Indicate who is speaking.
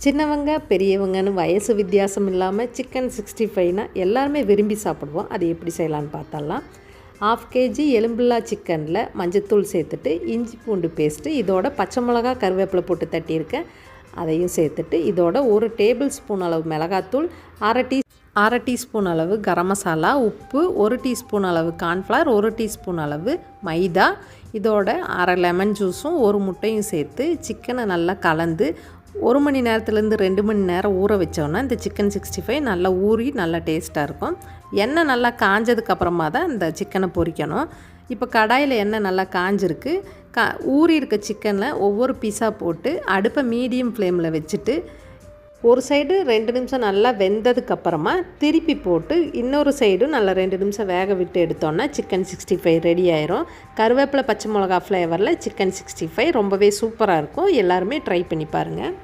Speaker 1: சின்னவங்க பெரியவங்கன்னு வயசு வித்தியாசம் இல்லாமல் சிக்கன் 65னா எல்லாருமே விரும்பி சாப்பிடுவோம். அது எப்படி செய்யலான்னு பார்த்தலாம். 1/2 kg எலும்பில்லா சிக்கனில் மஞ்சத்தூள் சேர்த்துட்டு இஞ்சி பூண்டு பேஸ்ட்டு, இதோட பச்சை மிளகா கருவேப்பிலை போட்டு தட்டியிருக்கேன், அதையும் சேர்த்துட்டு இதோட 1 டேபிள் ஸ்பூன் அளவு மிளகாத்தூள், அரை டீஸ்பூன் அளவு கரம் மசாலா, உப்பு, 1 டீஸ்பூன் அளவு கார்ன்ஃப்ளவர், 1 டீஸ்பூன் அளவு மைதா, இதோட அரை லெமன் ஜூஸும் 1 முட்டையும் சேர்த்து சிக்கனை நல்லா கலந்து 1 மணி நேரத்துலேருந்து 2 மணி நேரம் ஊற வச்சோன்னா இந்த சிக்கன் 65 நல்லா ஊறி நல்லா டேஸ்ட்டாக இருக்கும். எண்ணெய் நல்லா காஞ்சதுக்கப்புறமா தான் இந்த சிக்கனை பொரிக்கணும். இப்போ கடாயில் எண்ணெய் நல்லா காஞ்சிருக்கு. ஊறி இருக்க சிக்கனில் ஒவ்வொரு பீஸாக போட்டு அடுப்பை மீடியம் ஃப்ளேமில் வச்சுட்டு ஒரு சைடு 2 நிமிஷம் நல்லா வெந்ததுக்கப்புறமா திருப்பி போட்டு இன்னொரு சைடும் நல்லா 2 நிமிஷம் வேக விட்டு எடுத்தோன்னா சிக்கன் 65 ரெடி ஆயிரும். கருவேப்பிலை பச்சை மிளகா ஃப்ளேவரில் சிக்கன் 65 ரொம்பவே சூப்பராக இருக்கும். எல்லாருமே ட்ரை பண்ணி பாருங்கள்.